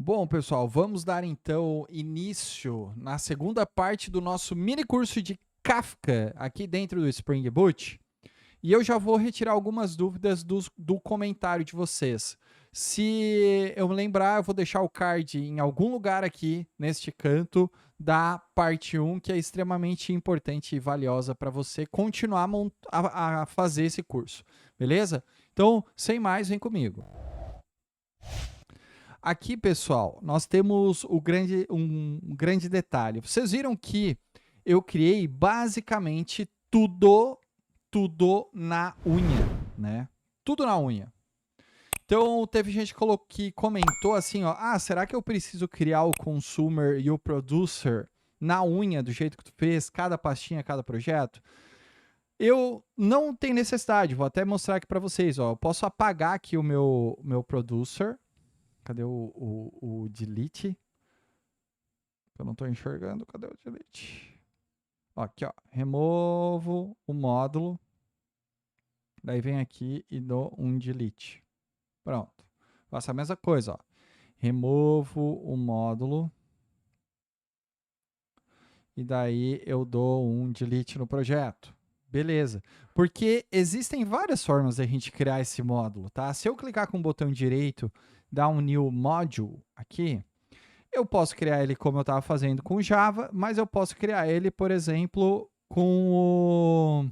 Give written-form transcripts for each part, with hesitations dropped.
Bom, pessoal, vamos dar então início na segunda parte do nosso mini curso de Kafka aqui dentro do Spring Boot. E eu já vou retirar algumas dúvidas do comentário de vocês. Se eu me lembrar, eu vou deixar o card em algum lugar aqui neste canto da parte 1, que é extremamente importante e valiosa para você continuar a fazer esse curso. Beleza? Então, sem mais, vem comigo. Aqui, pessoal, nós temos um grande detalhe. Vocês viram que eu criei basicamente tudo na unha, né? Tudo na unha. Então, teve gente que comentou assim, ó, será que eu preciso criar o consumer e o producer na unha do jeito que tu fez, cada pastinha, cada projeto? Eu não tenho necessidade, vou até mostrar aqui para vocês, ó. Eu posso apagar aqui o meu producer. Cadê o delete? Eu não estou enxergando. Cadê o delete? Ó, aqui, ó. Removo o módulo. Daí vem aqui e dou um delete. Pronto. Faço a mesma coisa, ó. Removo o módulo. E daí eu dou um delete no projeto. Beleza. Porque existem várias formas da gente criar esse módulo, tá? Se eu clicar com o botão direito, dar um new module aqui, eu posso criar ele como eu estava fazendo com Java, mas eu posso criar ele, por exemplo, com o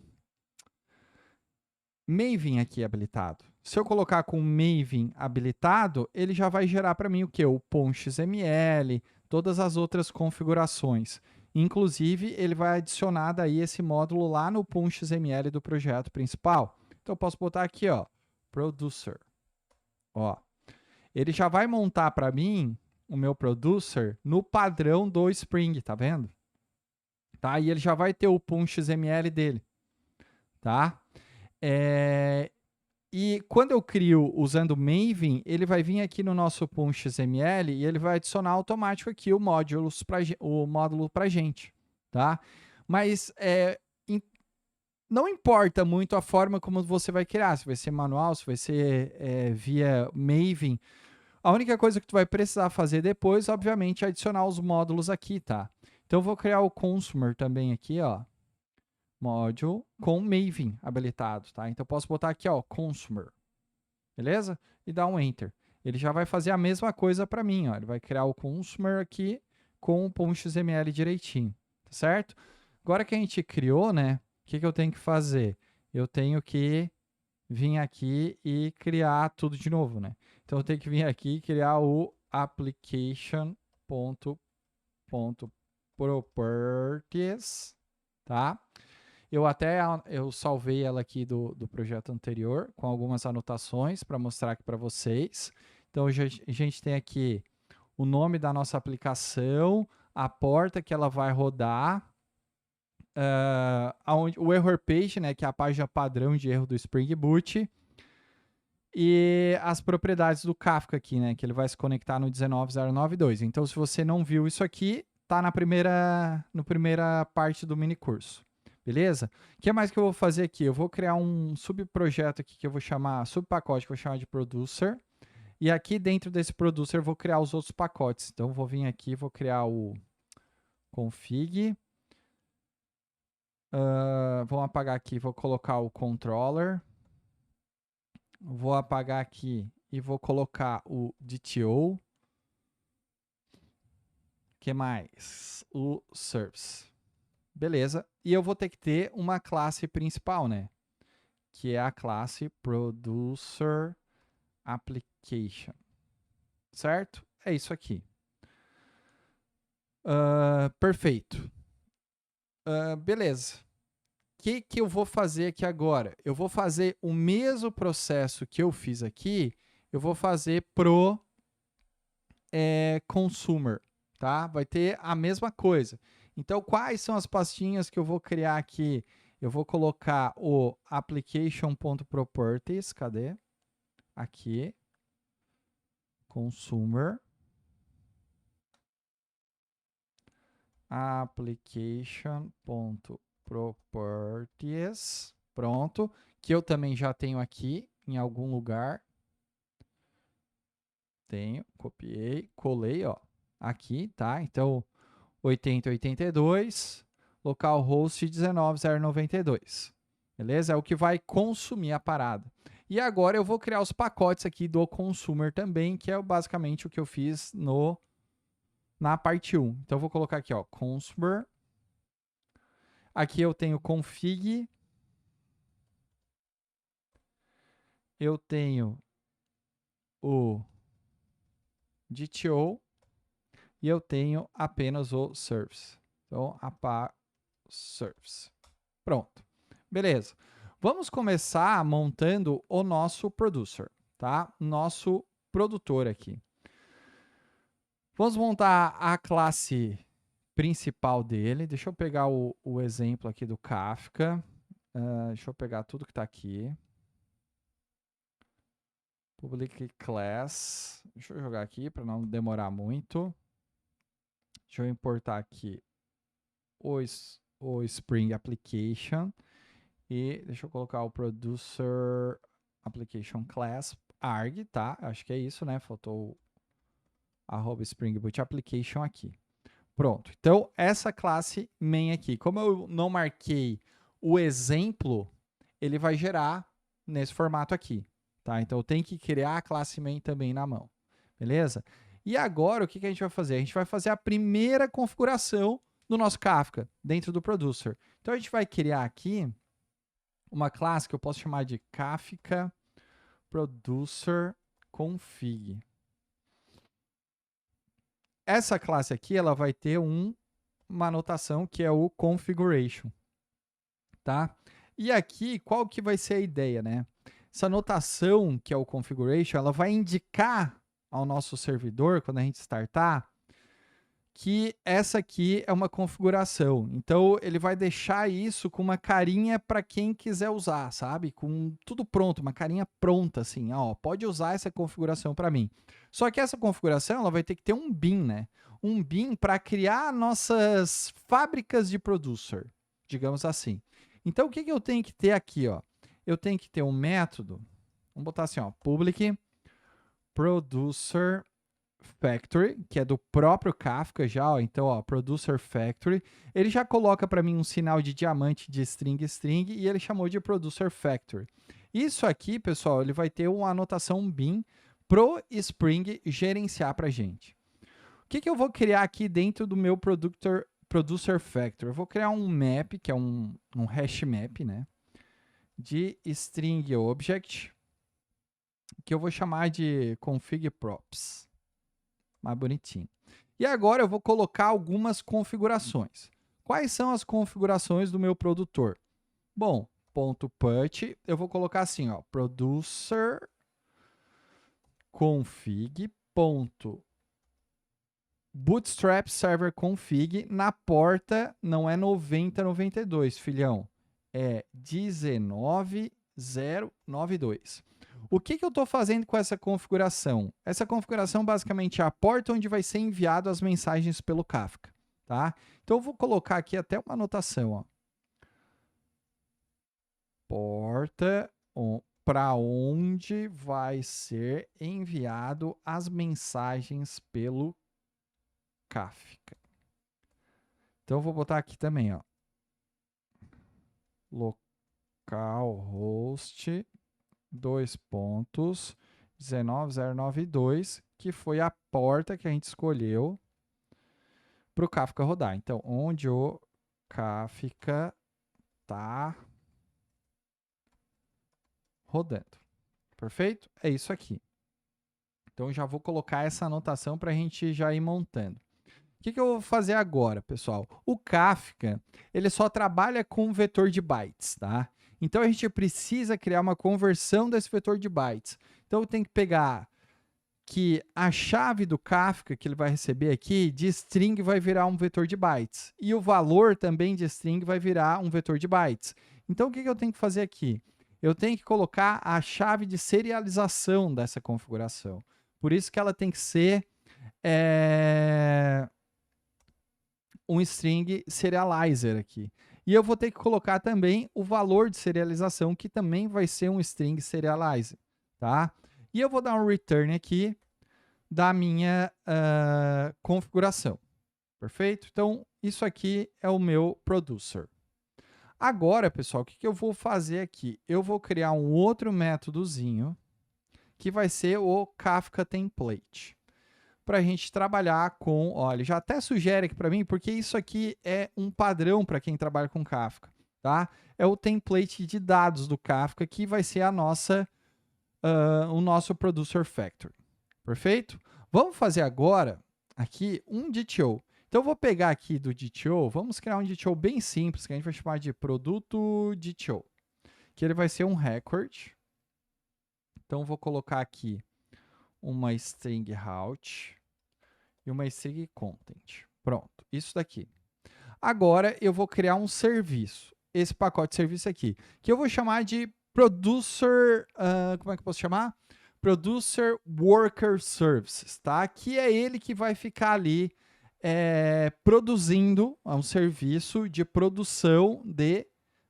Maven aqui habilitado. Se eu colocar com o Maven habilitado, ele já vai gerar para mim o que? O POM.xml, todas as outras configurações. Inclusive, ele vai adicionar daí esse módulo lá no POM.xml do projeto principal. Então, eu posso botar aqui, ó, Producer. Ó, ele já vai montar para mim o meu producer no padrão do Spring, tá vendo? Tá? E ele já vai ter o POM.xml dele, tá? E quando eu crio usando Maven, ele vai vir aqui no nosso POM.xml e ele vai adicionar automático aqui o módulo para gente, tá? Mas não importa muito a forma como você vai criar, se vai ser manual, se vai ser via Maven. A única coisa que tu vai precisar fazer depois, obviamente, é adicionar os módulos aqui, tá? Então eu vou criar o consumer também aqui, ó, module com Maven habilitado, tá? Então eu posso botar aqui, ó, consumer, beleza? E dar um enter. Ele já vai fazer a mesma coisa para mim, ó. Ele vai criar o consumer aqui com o .xml direitinho, tá certo? Agora que a gente criou, né? O que eu tenho que fazer? Eu tenho que vir aqui e criar tudo de novo, né? Então eu tenho que vir aqui e criar o application.properties, tá? Eu salvei ela aqui do projeto anterior com algumas anotações para mostrar aqui para vocês. Então a gente tem aqui o nome da nossa aplicação, a porta que ela vai rodar, o error page, né, que é a página padrão de erro do Spring Boot, e as propriedades do Kafka aqui, né, que ele vai se conectar no 19092. Então, se você não viu isso aqui, tá na primeira parte do mini curso. Beleza? O que mais que eu vou fazer aqui? Eu vou criar um subprojeto aqui que eu vou chamar, subpacote que eu vou chamar de producer. E aqui dentro desse producer eu vou criar os outros pacotes. Então, eu vou vir aqui, vou criar o config. Vamos apagar aqui, vou colocar o controller. Vou apagar aqui e vou colocar o DTO. Que mais? O service. Beleza. E eu vou ter que ter uma classe principal, né? Que é a classe producer application. Certo? É isso aqui. Perfeito. Beleza. O que eu vou fazer aqui agora? Eu vou fazer o mesmo processo que eu fiz aqui, eu vou fazer pro consumer, tá? Vai ter a mesma coisa. Então, quais são as pastinhas que eu vou criar aqui? Eu vou colocar o application.properties, cadê? Aqui, consumer, application.properties, pronto, que eu também já tenho aqui em algum lugar. Tenho, copiei, colei, ó, aqui, tá? Então, 8082, localhost 19092. Beleza? É o que vai consumir a parada. E agora eu vou criar os pacotes aqui do consumer também, que é basicamente o que eu fiz na parte 1. Então, eu vou colocar aqui, ó, consumer. Aqui eu tenho config. Eu tenho o DTO. E eu tenho apenas o service. Então, apaga service. Pronto. Beleza. Vamos começar montando o nosso producer, tá? Nosso produtor aqui. Vamos montar a classe principal dele. Deixa eu pegar o exemplo aqui do Kafka. Deixa eu pegar tudo que está aqui. Public class. Deixa eu jogar aqui para não demorar muito. Deixa eu importar aqui o Spring Application. E deixa eu colocar o Producer Application Class arg, tá? Acho que é isso, né? Faltou o Spring Boot Application aqui. Pronto. Então, essa classe main aqui. Como eu não marquei o exemplo, ele vai gerar nesse formato aqui, tá? Então, eu tenho que criar a classe main também na mão. Beleza? E agora, o que a gente vai fazer? A gente vai fazer a primeira configuração do nosso Kafka dentro do Producer. Então, a gente vai criar aqui uma classe que eu posso chamar de Kafka Producer Config. Essa classe aqui, ela vai ter uma anotação que é o configuration, tá? E aqui, qual que vai ser a ideia, né? Essa anotação, que é o configuration, ela vai indicar ao nosso servidor, quando a gente startar, que essa aqui é uma configuração. Então, ele vai deixar isso com uma carinha para quem quiser usar, sabe? Com tudo pronto, uma carinha pronta, assim. Ó, pode usar essa configuração para mim. Só que essa configuração, ela vai ter que ter um bin, né? Um bin para criar nossas fábricas de producer, digamos assim. Então, o que eu tenho que ter aqui, ó? Eu tenho que ter um método, vamos botar assim, ó, public producer factory, que é do próprio Kafka já, ó. Então, ó, producer factory, ele já coloca para mim um sinal de diamante de string e ele chamou de producer factory. Isso aqui, pessoal, ele vai ter uma anotação bin pro Spring gerenciar para gente. O que eu vou criar aqui dentro do meu producer factory? Eu vou criar um map, que é um hash map, né, de string object, que eu vou chamar de config props. Mais bonitinho. E agora eu vou colocar algumas configurações. Quais são as configurações do meu produtor? Bom, .put, eu vou colocar assim, ó, producer config bootstrap server config, na porta não é 9092, filhão, é 19092. O que eu estou fazendo com essa configuração? Essa configuração basicamente é a porta onde vai ser enviado as mensagens pelo Kafka, tá? Então eu vou colocar aqui até uma anotação, ó. Porta para onde vai ser enviado as mensagens pelo Kafka. Então eu vou botar aqui também, ó. Localhost 19092, que foi a porta que a gente escolheu para o Kafka rodar. Então, onde o Kafka está rodando. Perfeito? É isso aqui. Então, já vou colocar essa anotação para a gente já ir montando. O que eu vou fazer agora, pessoal? O Kafka, ele só trabalha com vetor de bytes, tá? Então, a gente precisa criar uma conversão desse vetor de bytes. Então, eu tenho que pegar que a chave do Kafka que ele vai receber aqui de string vai virar um vetor de bytes. E o valor também de string vai virar um vetor de bytes. Então, o que eu tenho que fazer aqui? Eu tenho que colocar a chave de serialização dessa configuração. Por isso que ela tem que ser um string serializer aqui. E eu vou ter que colocar também o valor de serialização, que também vai ser um string serializer, tá? E eu vou dar um return aqui da minha configuração. Perfeito? Então, isso aqui é o meu producer. Agora, pessoal, o que eu vou fazer aqui? Eu vou criar um outro métodozinho que vai ser o Kafka Template. Para a gente trabalhar com, olha, já até sugere aqui para mim, porque isso aqui é um padrão para quem trabalha com Kafka, tá? É o template de dados do Kafka que vai ser a nossa, o nosso Producer Factory. Perfeito? Vamos fazer agora aqui um DTO. Então, eu vou pegar aqui do DTO, vamos criar um DTO bem simples, que a gente vai chamar de produto DTO, que ele vai ser um record. Então, eu vou colocar aqui uma string route e uma string content. Pronto, isso daqui. Agora, eu vou criar um serviço, esse pacote de serviço aqui, que eu vou chamar de producer, como é que eu posso chamar? Producer Worker Services, tá? Que é ele que vai ficar ali produzindo um serviço de produção de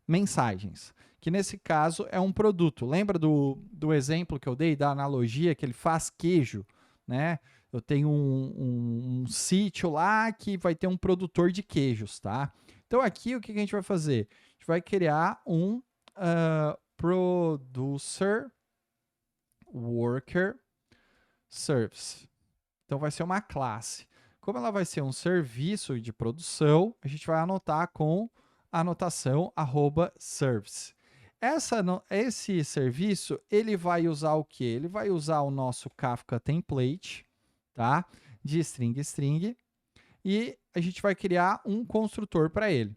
mensagens, que nesse caso é um produto. Lembra do exemplo que eu dei, da analogia que ele faz queijo, né? Eu tenho um sítio lá que vai ter um produtor de queijos, tá? Então aqui o que a gente vai fazer? A gente vai criar um Producer Worker Service. Então vai ser uma classe. Como ela vai ser um serviço de produção, a gente vai anotar com a anotação @service. Esse serviço, ele vai usar o quê? Ele vai usar o nosso Kafka template, tá? De string, e a gente vai criar um construtor para ele,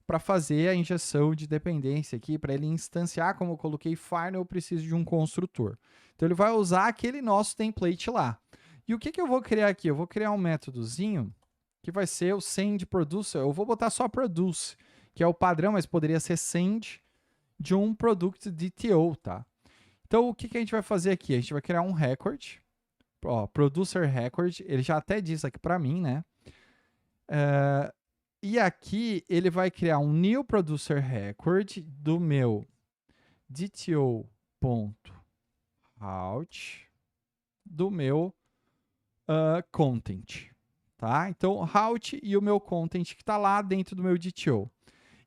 para fazer a injeção de dependência aqui, para ele instanciar, como eu coloquei final, eu preciso de um construtor. Então ele vai usar aquele nosso template lá. E o que eu vou criar aqui? Eu vou criar um métodozinho que vai ser o send producer. Eu vou botar só produce, que é o padrão, mas poderia ser send de um product DTO, tá? Então o que a gente vai fazer aqui? A gente vai criar um record, ó, producer record, ele já até diz aqui para mim, né? E aqui ele vai criar um new producer record do meu DTO.route do meu content, tá? Então, route e o meu content que está lá dentro do meu DTO.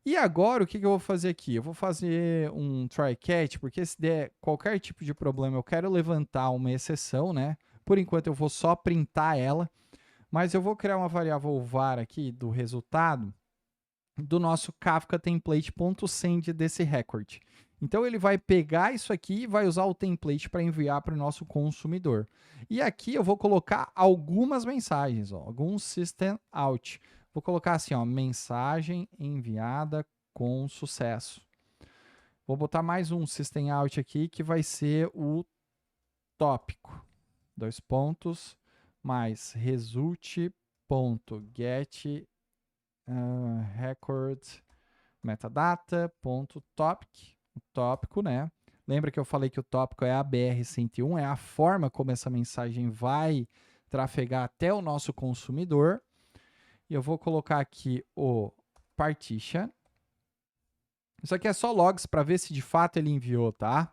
E agora, o que eu vou fazer aqui? Eu vou fazer um try catch, porque se der qualquer tipo de problema, eu quero levantar uma exceção, né? Por enquanto, eu vou só printar ela, mas eu vou criar uma variável var aqui do resultado do nosso Kafka template.send desse record. Então ele vai pegar isso aqui e vai usar o template para enviar para o nosso consumidor. E aqui eu vou colocar algumas mensagens, ó, alguns system out. Vou colocar assim, ó, mensagem enviada com sucesso. Vou botar mais um system out aqui que vai ser o tópico. 2 pontos mais result.get record metadata.topic, o tópico, né? Lembra que eu falei que o tópico é a BR101, é a forma como essa mensagem vai trafegar até o nosso consumidor. E eu vou colocar aqui o partition. Isso aqui é só logs para ver se de fato ele enviou, tá?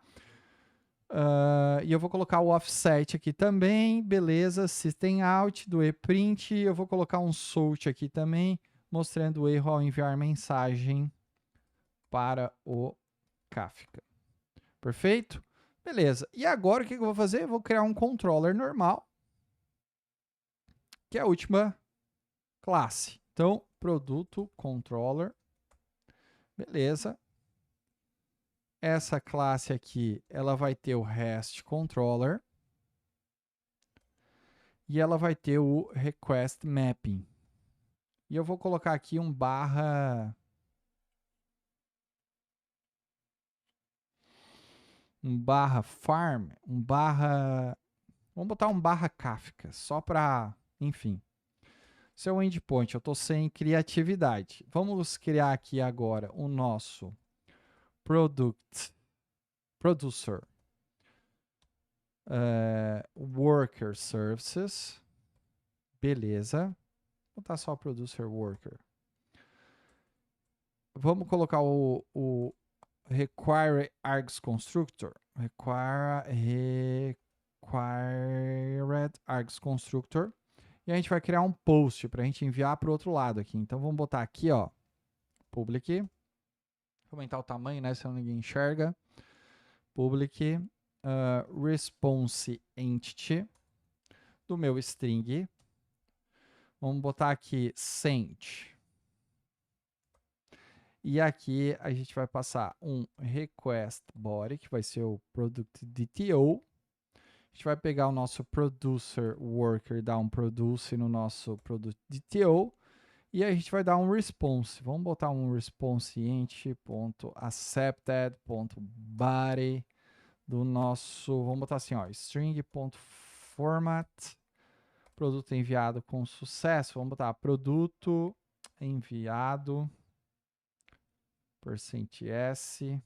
E eu vou colocar o offset aqui também, beleza, system out do eprint. Eu vou colocar um sort aqui também, mostrando o erro ao enviar mensagem para o Kafka. Perfeito? Beleza. E agora o que eu vou fazer? Eu vou criar um controller normal, que é a última classe. Então, produto controller. Beleza. Essa classe aqui, ela vai ter o REST controller e ela vai ter o request mapping. E eu vou colocar aqui um barra farm, vamos botar um barra Kafka, só para, enfim. Seu endpoint, eu estou sem criatividade. Vamos criar aqui agora o nosso producer worker services. Beleza. Vou botar só producer worker. Vamos colocar o require args constructor. Require required args constructor. E a gente vai criar um post para a gente enviar para o outro lado aqui. Então, vamos botar aqui, ó, public. Vou aumentar o tamanho, né, senão ninguém enxerga. Public response entity do meu string. Vamos botar aqui send. E aqui a gente vai passar um request body, que vai ser o product DTO. A gente vai pegar o nosso producer worker, dar um produce no nosso product DTO. E a gente vai dar um response. Vamos botar um response int.accepted.body do nosso, vamos botar assim, ó, string.format, produto enviado com sucesso. Vamos botar produto enviado %s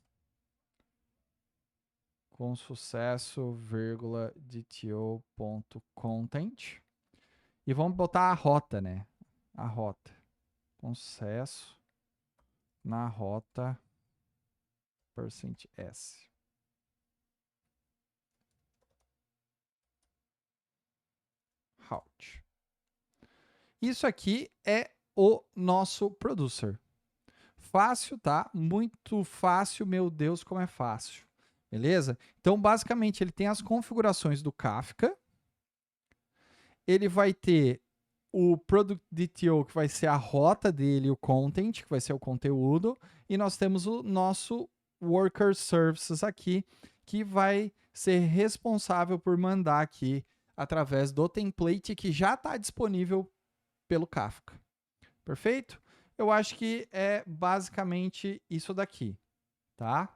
com sucesso, vírgula, dto.content. E vamos botar a rota, né? A rota. Com sucesso na rota %s. Route. Isso aqui é o nosso producer. Fácil, tá? Muito fácil, meu Deus, como é fácil. Beleza? Então, basicamente, ele tem as configurações do Kafka. Ele vai ter o Product DTO, que vai ser a rota dele, o content, que vai ser o conteúdo. E nós temos o nosso Worker Services aqui, que vai ser responsável por mandar aqui através do template que já está disponível pelo Kafka. Perfeito? Eu acho que é basicamente isso daqui, tá?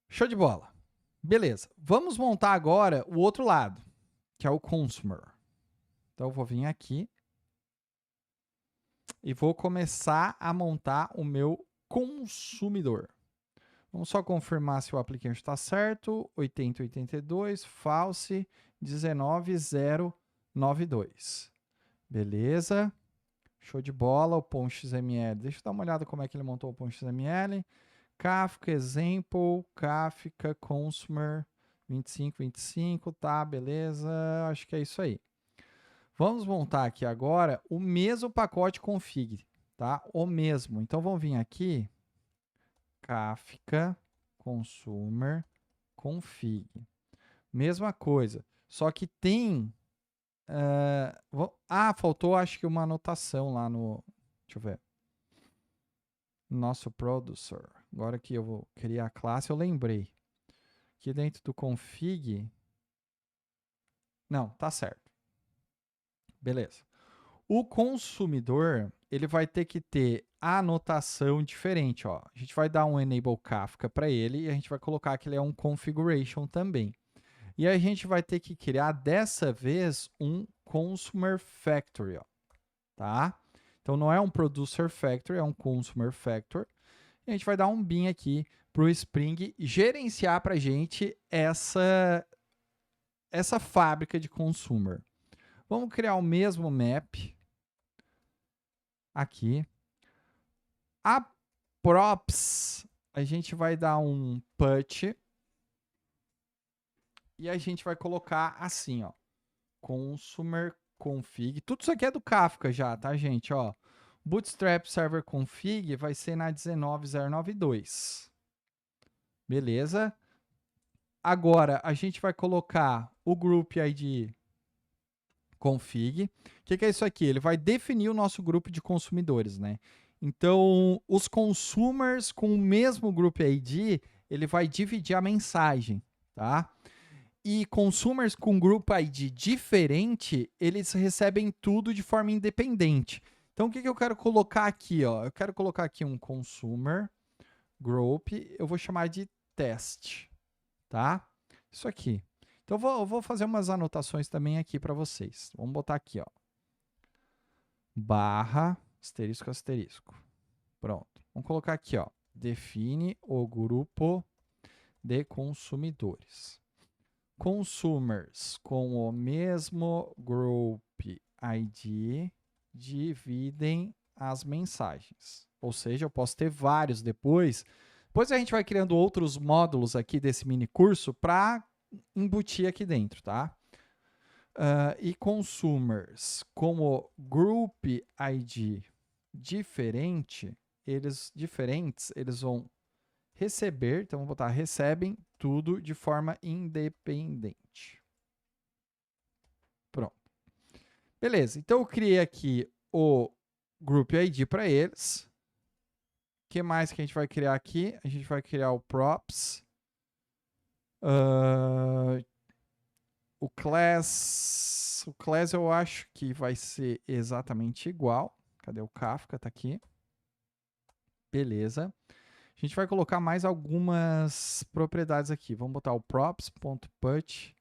Show de bola. Beleza. Vamos montar agora o outro lado, que é o consumer. Então, eu vou vir aqui e vou começar a montar o meu consumidor. Vamos só confirmar se o aplicante está certo. 8082, false, 19092. Beleza. Show de bola. O POM.xml. Deixa eu dar uma olhada como é que ele montou o POM.xml. Kafka, example, Kafka, consumer, 2525, tá, beleza. Acho que é isso aí. Vamos montar aqui agora o mesmo pacote config, tá? O mesmo. Então, vamos vir aqui, Kafka, consumer, config. Mesma coisa, só que tem... faltou acho que uma anotação lá no... Deixa eu ver. Nosso producer. Agora que eu vou criar a classe, eu lembrei. Aqui dentro do config... Não, tá certo. Beleza. O consumidor, ele vai ter que ter a anotação diferente, ó. A gente vai dar um enable Kafka para ele e a gente vai colocar que ele é um configuration também. E a gente vai ter que criar dessa vez um consumer factory, ó, tá? Então não é um producer factory, é um consumer factory. E a gente vai dar um bin aqui para o Spring gerenciar para a gente essa fábrica de consumer. Vamos criar o mesmo map aqui. A props, a gente vai dar um put e a gente vai colocar assim, ó, consumer config. Tudo isso aqui é do Kafka já, tá, gente? Ó, Bootstrap Server Config vai ser na 19092. Beleza? Agora, a gente vai colocar o Group ID config. O que é isso aqui? Ele vai definir o nosso grupo de consumidores, né? Então, os consumers com o mesmo Group ID, ele vai dividir a mensagem, tá? E consumers com Group ID diferente, eles recebem tudo de forma independente. Então, o que eu quero colocar aqui? Ó? Eu quero colocar aqui um consumer group, eu vou chamar de test, tá? Isso aqui. Então, eu vou fazer umas anotações também aqui para vocês. Vamos botar aqui, ó. Barra, asterisco, asterisco. Pronto. Vamos colocar aqui, ó. Define o grupo de consumidores. Consumers com o mesmo group ID dividem as mensagens. Ou seja, eu posso ter vários depois Depois a gente vai criando outros módulos aqui desse mini curso para embutir aqui dentro, tá? E consumers, como group ID diferentes, eles vão receber, então vou botar recebem tudo de forma independente. Pronto. Beleza, então eu criei aqui o group ID para eles. O que mais que a gente vai criar aqui? A gente vai criar o props. O class eu acho que vai ser exatamente igual. Cadê o Kafka? Tá aqui. Beleza. A gente vai colocar mais algumas propriedades aqui. Vamos botar o props.put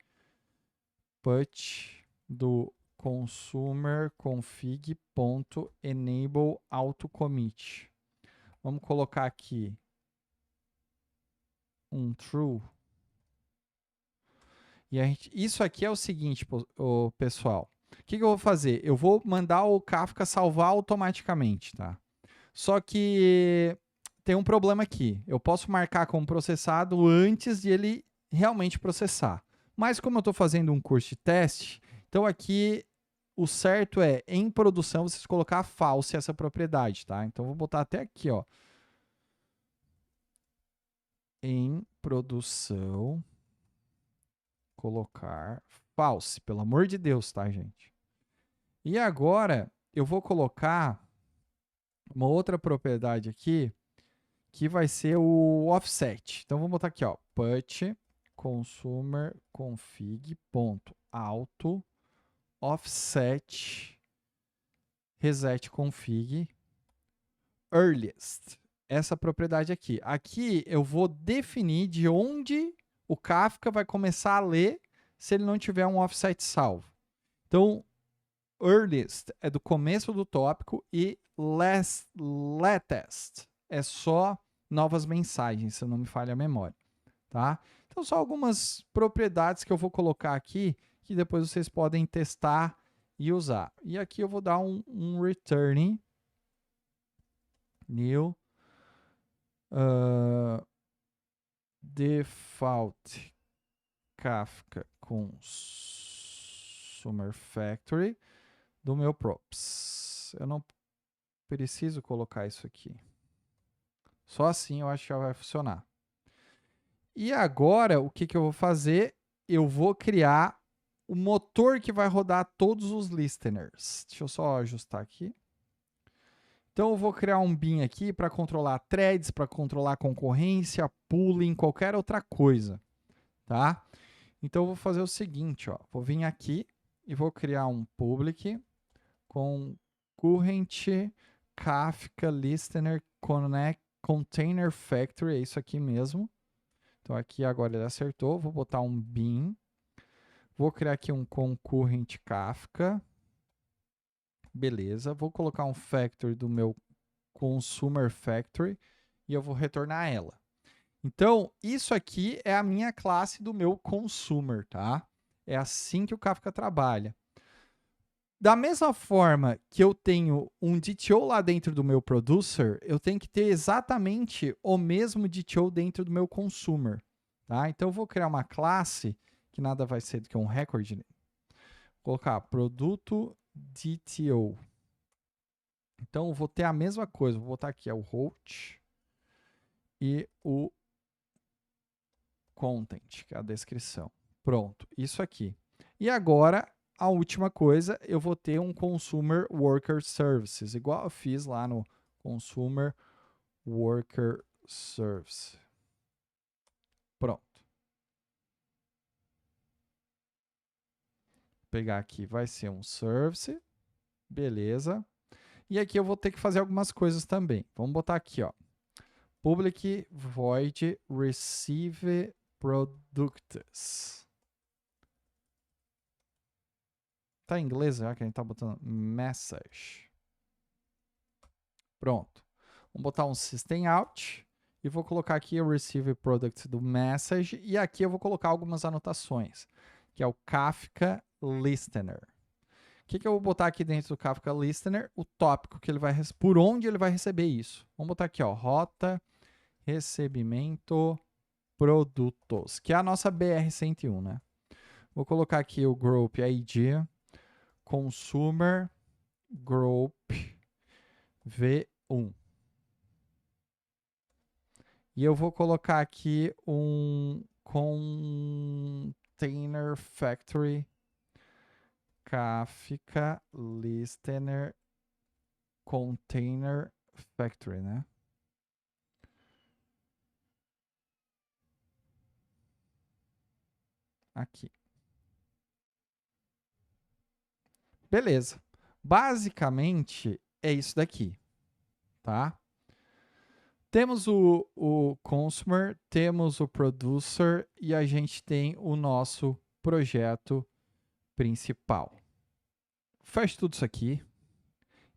do consumer config.enable autocommit. Vamos colocar aqui um true. E isso aqui é o seguinte, pessoal. O que eu vou fazer? Eu vou mandar o Kafka salvar automaticamente, tá? Só que tem um problema aqui. Eu posso marcar como processado antes de ele realmente processar. Mas como eu estou fazendo um curso de teste, então aqui o certo é, em produção, vocês colocar false essa propriedade, tá? Então, eu vou botar até aqui, ó. Em produção, colocar false, pelo amor de Deus, tá, gente? E agora, eu vou colocar uma outra propriedade aqui, que vai ser o offset. Então, vamos botar aqui, ó, put consumer config.auto offset reset config earliest. Essa propriedade aqui. Aqui eu vou definir de onde o Kafka vai começar a ler se ele não tiver um offset salvo. Então, earliest é do começo do tópico e latest é só novas mensagens, se não me falha a memória, tá? Então, só algumas propriedades que eu vou colocar aqui que depois vocês podem testar e usar. E aqui eu vou dar um return new default Kafka consumer factory do meu props. Eu não preciso colocar isso aqui. Só assim eu acho que já vai funcionar. E agora, o que eu vou fazer? Eu vou criar o motor que vai rodar todos os listeners. Deixa eu só ajustar aqui. Então, eu vou criar um bin aqui para controlar threads, para controlar concorrência, pooling, qualquer outra coisa, tá? Então, eu vou fazer o seguinte, ó. Vou vir aqui e vou criar um public com current Kafka listener connect container factory, é isso aqui mesmo. Então, aqui agora ele acertou. Vou botar um bin. Vou criar aqui um concurrent Kafka. Beleza. Vou colocar um factory do meu consumer factory e eu vou retornar ela. Então, isso aqui é a minha classe do meu consumer, tá? É assim que o Kafka trabalha. Da mesma forma que eu tenho um DTO lá dentro do meu producer, eu tenho que ter exatamente o mesmo DTO dentro do meu consumer, tá? Então, eu vou criar uma classe que nada vai ser do que um record. Vou colocar produto DTO. Então, eu vou ter a mesma coisa. Vou botar aqui o host e o content, que é a descrição. Pronto, isso aqui. E agora, a última coisa, eu vou ter um Consumer Worker Services, igual eu fiz lá no Consumer Worker Service. Pronto. Vou pegar aqui, vai ser um service. Beleza. E aqui eu vou ter que fazer algumas coisas também. Vamos botar aqui, ó. Public void receive products. Tá em inglês já que a gente tá botando message. Pronto. Vamos botar um system out e vou colocar aqui o receive product do message e aqui eu vou colocar algumas anotações, que é o Kafka listener. O que eu vou botar aqui dentro do Kafka listener? O tópico que ele vai por onde ele vai receber isso. Vamos botar aqui, ó, rota recebimento produtos, que é a nossa BR-101, né? Vou colocar aqui o Group ID, Consumer Group V1. E eu vou colocar aqui um Container Factory Kafka Listener Container Factory, né? Aqui. Beleza. Basicamente, é isso daqui, tá? Temos o consumer, temos o producer e a gente tem o nosso projeto principal. Faz tudo isso aqui.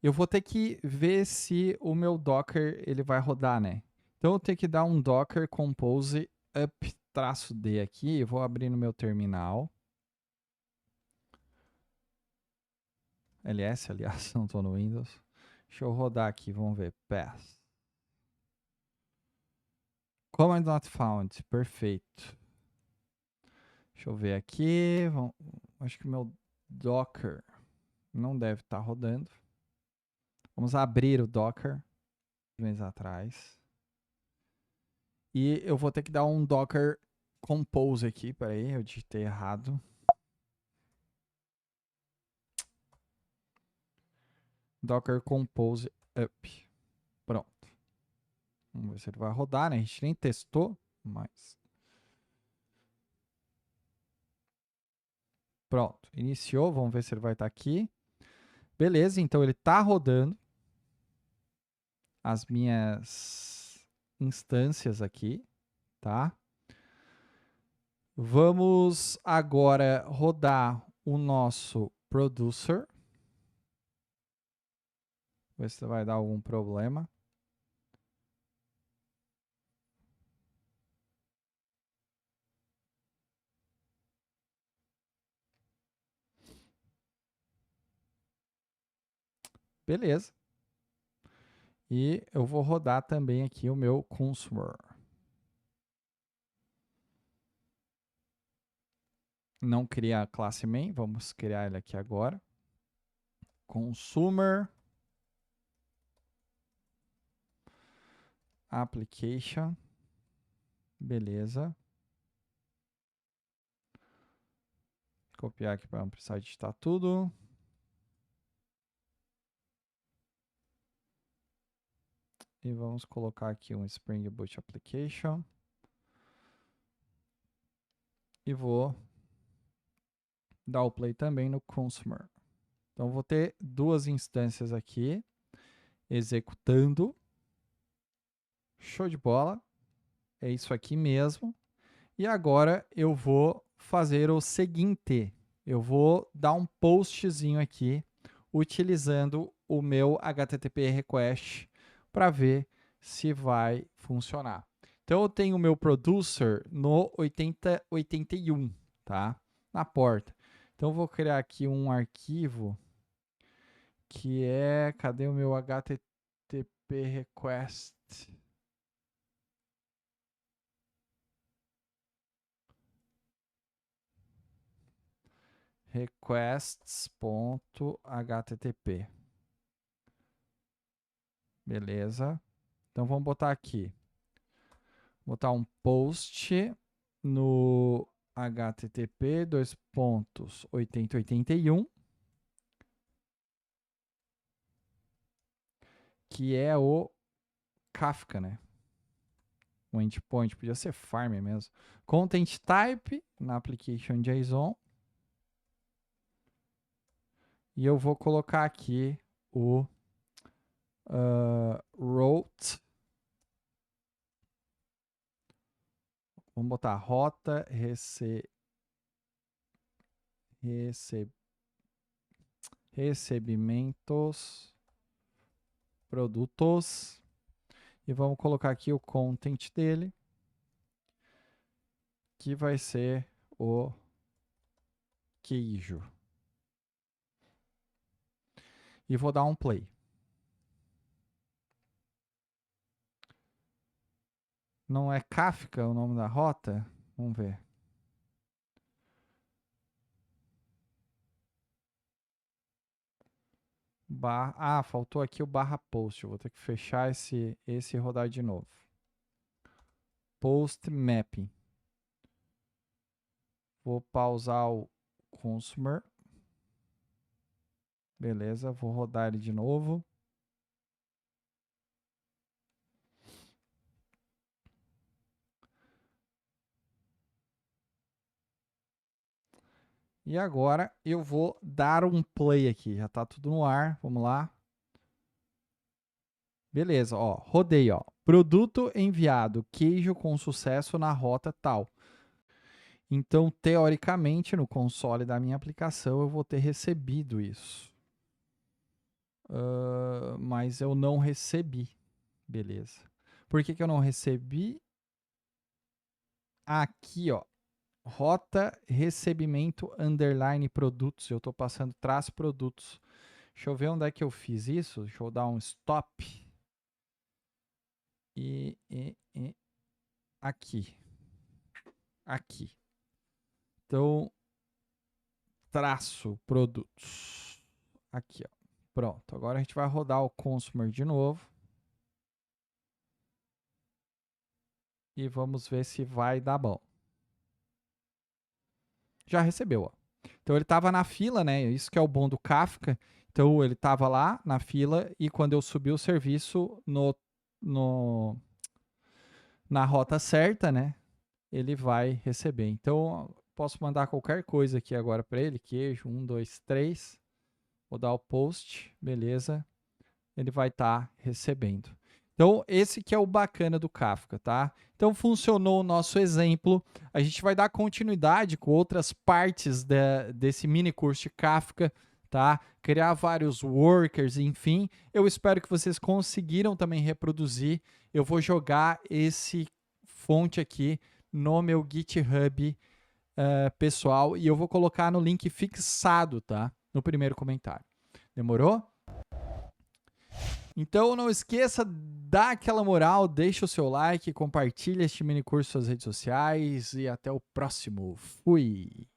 Eu vou ter que ver se o meu Docker ele vai rodar, né? Então eu tenho que dar um Docker Compose up-d aqui. Eu vou abrir no meu terminal. ls, aliás, não estou no Windows. Deixa eu rodar aqui, vamos ver. Path. Command not found. Perfeito. Deixa eu ver aqui. Acho que o meu Docker não deve estar rodando. Vamos abrir o Docker. Meses atrás. E eu vou ter que dar um Docker Compose aqui. Peraí, eu digitei errado. Docker Compose up. Pronto. Vamos ver se ele vai rodar, né? A gente nem testou, mas... Pronto. Iniciou. Vamos ver se ele vai estar aqui. Beleza, então ele está rodando as minhas instâncias aqui, tá? Vamos agora rodar o nosso producer. Ver se vai dar algum problema. Beleza. E eu vou rodar também aqui o meu consumer. Não criar a classe main, vamos criar ele aqui agora. Consumer application. Beleza. Copiar aqui para não precisar digitar tudo. E vamos colocar aqui um Spring Boot Application. E vou dar o play também no Consumer. Então, vou ter duas instâncias aqui executando. Show de bola. É isso aqui mesmo. E agora eu vou fazer o seguinte. Eu vou dar um postzinho aqui utilizando o meu HTTP request para ver se vai funcionar. Então eu tenho o meu producer no 8081, tá? Na porta. Então eu vou criar aqui um arquivo que é, cadê o meu HTTP request? Requests.http. Beleza. Então vamos botar aqui. Botar um post no http 2.8081, que é o Kafka, né? O endpoint, podia ser farm mesmo. Content type na application JSON. E eu vou colocar aqui o route. Vamos botar rota recebimentos produtos. E vamos colocar aqui o content dele, que vai ser o queijo. E vou dar um play. Não é Kafka o nome da rota? Vamos ver. Faltou aqui o barra post. Eu vou ter que fechar esse e rodar de novo. Post mapping. Vou pausar o consumer. Beleza, vou rodar ele de novo. E agora eu vou dar um play aqui. Já tá tudo no ar. Vamos lá. Beleza, ó. Rodei, ó. Produto enviado. Queijo com sucesso na rota tal. Então, teoricamente, no console da minha aplicação, eu vou ter recebido isso. Mas eu não recebi. Beleza. Por que eu não recebi? Aqui, ó. Rota recebimento underline produtos. Eu estou passando traço produtos. Deixa eu ver onde é que eu fiz isso. Deixa eu dar um stop. E aqui. Aqui. Então, traço produtos. Aqui, ó. Pronto. Agora a gente vai rodar o consumer de novo. E vamos ver se vai dar bom. Já recebeu, ó. Então ele estava na fila, né? Isso que é o bom do Kafka. Então ele estava lá na fila e quando eu subi o serviço na rota certa, né? Ele vai receber. Então posso mandar qualquer coisa aqui agora para ele. Queijo, 1, 2, 3. Vou dar o post, beleza. Ele vai estar recebendo. Então, esse que é o bacana do Kafka, tá? Então, funcionou o nosso exemplo. A gente vai dar continuidade com outras partes desse mini curso de Kafka, tá? Criar vários workers, enfim. Eu espero que vocês conseguiram também reproduzir. Eu vou jogar esse fonte aqui no meu GitHub pessoal e eu vou colocar no link fixado, tá? No primeiro comentário. Demorou? Então não esqueça, dá aquela moral, deixa o seu like, compartilha este mini curso nas redes sociais e até o próximo. Fui!